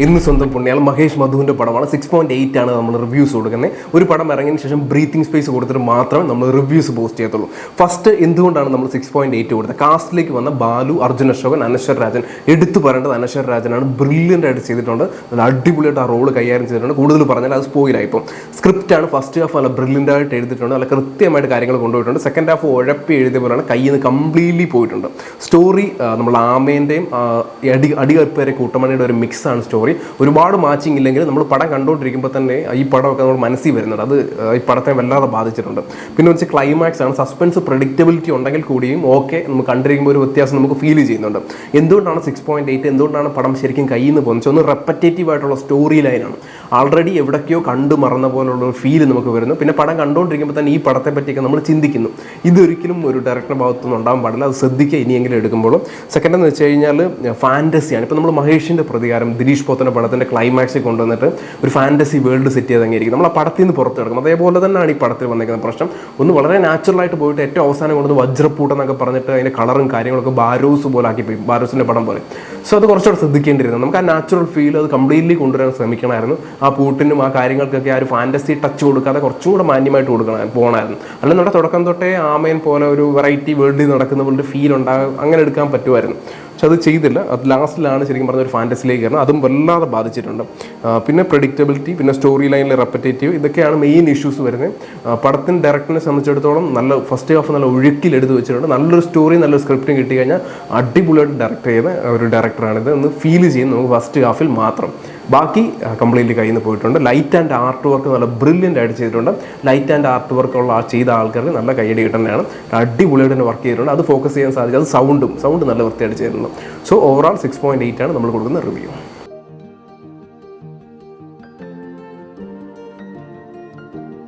ഇന്ന് സ്വന്തം പുണ്യാൾ മഹേഷ് മധുവിൻ്റെ പടമാണ് 6.8 ആണ് നമ്മൾ റിവ്യൂസ് കൊടുക്കുന്നത്. ഒരു പടം ഇറങ്ങിയതിന് ശേഷം ബ്രീത്തിങ് സ്പേസ് കൊടുത്തിട്ട് മാത്രമേ നമ്മൾ റിവ്യൂസ് പോസ്റ്റ് ചെയ്യത്തുള്ളൂ. ഫസ്റ്റ് എന്തുകൊണ്ടാണ് നമ്മൾ 6.8 കൊടുത്തത്? കാസ്റ്റിലേക്ക് വന്ന ബാലു, അർജുൻ അശോകൻ, അനശ്വർ രാജൻ. എടുത്തു പറയേണ്ടത് അനശ്വർ രാജനാണ്. ബ്രില്യൻ്റ് ആയിട്ട് ചെയ്തിട്ടുണ്ട്. നല്ല അടിപൊളിയായിട്ട് ആ റോള് കൈകാര്യം ചെയ്തിട്ടുണ്ട്. കൂടുതൽ പറഞ്ഞാൽ അത് സ്പോയിലായിപ്പോൾ. സ്ക്രിപ്റ്റാണ് ഫസ്റ്റ് ഹാഫ് നല്ല ബ്രില്യൻ്റ് ആയിട്ട് എഴുതിയിട്ടുണ്ട്. നല്ല കൃത്യമായിട്ട് കാര്യങ്ങൾ കൊണ്ടുപോയിട്ടുണ്ട്. സെക്കൻഡ് ഹാഫ് ഉഴപ്പി എഴുതിയ പോലെയാണ് കയ്യിൽ നിന്ന് കംപ്ലീറ്റ്ലി പോയിട്ടുണ്ട്. സ്റ്റോറി നമ്മൾ ആമേൻ്റെയും അടികൽപ്പേരെ കൂട്ടമണിയുടെ ഒരു മിക്സാണ് സ്റ്റോറി. ഒരുപാട് മാച്ചിങ് ഇല്ലെങ്കിൽ നമ്മൾ പടം കണ്ടുകൊണ്ടിരിക്കുമ്പോൾ തന്നെ ഈ പടമൊക്കെ നമ്മൾ മനസ്സിൽ വരുന്നുണ്ട്. അത് ഈ പടത്തെ വല്ലാതെ ബാധിച്ചിട്ടുണ്ട്. പിന്നെ വെച്ച് ക്ലൈമാക്സ് ആണ്. സസ്പെൻസ് പ്രെഡിക്റ്റബിലിറ്റി ഉണ്ടെങ്കിൽ കൂടിയും ഓക്കെ നമുക്ക് കണ്ടിരിക്കുമ്പോൾ ഒരു വ്യത്യാസം നമുക്ക് ഫീൽ ചെയ്യുന്നുണ്ട്. എന്തുകൊണ്ടാണ് 6.8? എന്തുകൊണ്ടാണ് പടം ശരിക്കും കയ്യിൽ നിന്ന് പോകുന്നത്? ഒന്ന് റെപ്പറ്റേറ്റീവ് ആയിട്ടുള്ള സ്റ്റോറി ലൈനാണ്. ആൾറെഡി എവിടേക്കോ കണ്ടു മറന്ന പോലുള്ള ഒരു ഫീൽ നമുക്ക് വരുന്നു. പിന്നെ പടം കണ്ടുകൊണ്ടിരിക്കുമ്പോൾ തന്നെ ഈ പടത്തെ പറ്റിയൊക്കെ നമ്മൾ ചിന്തിക്കുന്നു. ഇതൊരിക്കലും ഒരു ഡയറക്ടറുടെ ഭാഗത്തുനിന്ന് ഉണ്ടാകാൻ പാടില്ല. അത് ശ്രദ്ധിക്കുക ഇനിയെങ്കിലും എടുക്കുമ്പോഴും. സെക്കൻഡ് എന്ന് വെച്ച് കഴിഞ്ഞാൽ ഫാൻറ്റസിയാണ്. ഇപ്പോൾ നമ്മൾ മഹേഷിൻ്റെ പ്രതികാരം, ദിലീഷ് പോത്തൻ്റെ പടത്തിൻ്റെ ക്ലൈമാക്സിൽ കൊണ്ടുവന്നിട്ട് ഒരു ഫാൻറ്റസി വേൾഡ് സെറ്റ് ചെയ്തെങ്കിരിക്കും. നമ്മൾ ആ പടത്തിൽ നിന്ന് പുറത്ത് കിടക്കും. അതേപോലെ തന്നെയാണ് ഈ പടത്തിൽ വന്നിരിക്കുന്ന പ്രശ്നം. ഒന്ന് വളരെ നാച്ചുറലായിട്ട് പോയിട്ട് ഏറ്റവും അവസാനം കൊണ്ടുവന്ന് വജ്രപ്പൂട്ടെന്നൊക്കെ പറഞ്ഞിട്ട് അതിൻ്റെ കളറും കാര്യങ്ങളൊക്കെ ബാരോസ് പോലെ ആക്കിപ്പോയി, ബാരോസിൻ്റെ പടം പോലെ. സോ അത് കുറച്ചുകൂടെ ശ്രദ്ധിക്കേണ്ടിയിരുന്നു. നമുക്ക് ആ നാച്ചുറൽ ഫീൽ അത് കംപ്ലീറ്റ്ലി കൊണ്ടുവരാൻ ശ്രമിക്കണമായിരുന്നു. ആ പൂട്ടിനും ആ കാര്യങ്ങൾക്കൊക്കെ ആ ഒരു ഫാൻറ്റസി ടച്ച് കൊടുക്കാതെ കുറച്ചും കൂടെ മാന്യമായിട്ട് പോകണമായിരുന്നു. അല്ലെങ്കിൽ നമ്മുടെ തുടക്കം തൊട്ടേ ആമേൻ പോലെ ഒരു വെറൈറ്റി വേൾഡിൽ നടക്കുന്ന പോലെ ഫീൽ ഉണ്ടാകും, അങ്ങനെ എടുക്കാൻ പറ്റുമായിരുന്നു. പക്ഷെ അത് ചെയ്തില്ല. അത് ലാസ്റ്റിലാണ് ശരിക്കും പറഞ്ഞ ഒരു ഫാൻറ്റസിയിലേക്ക് കയറുന്നത്. അതും വല്ലാതെ ബാധിച്ചിട്ടുണ്ട്. പിന്നെ പ്രെഡിക്റ്റബിലിറ്റി, പിന്നെ സ്റ്റോറി ലൈനിലെ റെപ്പറ്റേറ്റീവ്, ഇതൊക്കെയാണ് മെയിൻ ഇഷ്യൂസ് വരുന്നത്. പടത്തിൻ്റെ ഡയറക്ടറിനെ സംബന്ധിച്ചിടത്തോളം നല്ല ഫസ്റ്റ് ഹാഫ് നല്ല ഒഴുക്കിലെടുത്ത് വെച്ചിട്ടുണ്ട്. നല്ലൊരു സ്റ്റോറി, നല്ലൊരു സ്ക്രിപ്റ്റും കിട്ടി കഴിഞ്ഞാൽ അടിപൊളിയായിട്ട് ഡയറക്റ്റ് ചെയ്ത ഒരു ഡയറക്ടറാണിത് എന്ന് ഫീൽ ചെയ്യുന്നത് നമുക്ക് ഫസ്റ്റ് ഹാഫിൽ മാത്രം. ബാക്കി കംപ്ലീറ്റ്ലി കയ്യിൽ നിന്ന് പോയിട്ടുണ്ട്. ലൈറ്റ് ആൻഡ് ആർട്ട് വർക്ക് നല്ല ബ്രില്യൻ്റ് ആയിട്ട് ചെയ്തിട്ടുണ്ട്. ലൈറ്റ് ആൻഡ് ആർട്ട് വർക്കുള്ള ചെയ്ത ആൾക്കാർക്ക് നല്ല കയ്യടി കിട്ടുന്നതാണ്. അടിപൊളിയായിട്ട് തന്നെ വർക്ക് ചെയ്തിട്ടുണ്ട്. അത് ഫോക്കസ് ചെയ്യാൻ സാധിക്കും. അത് സൗണ്ട് നല്ല വൃത്തിയായിട്ട് ചെയ്തിട്ടുണ്ട്. സോ ഓവറോൾ 6.8 ആണ് നമ്മൾ കൊടുക്കുന്ന റിവ്യൂ.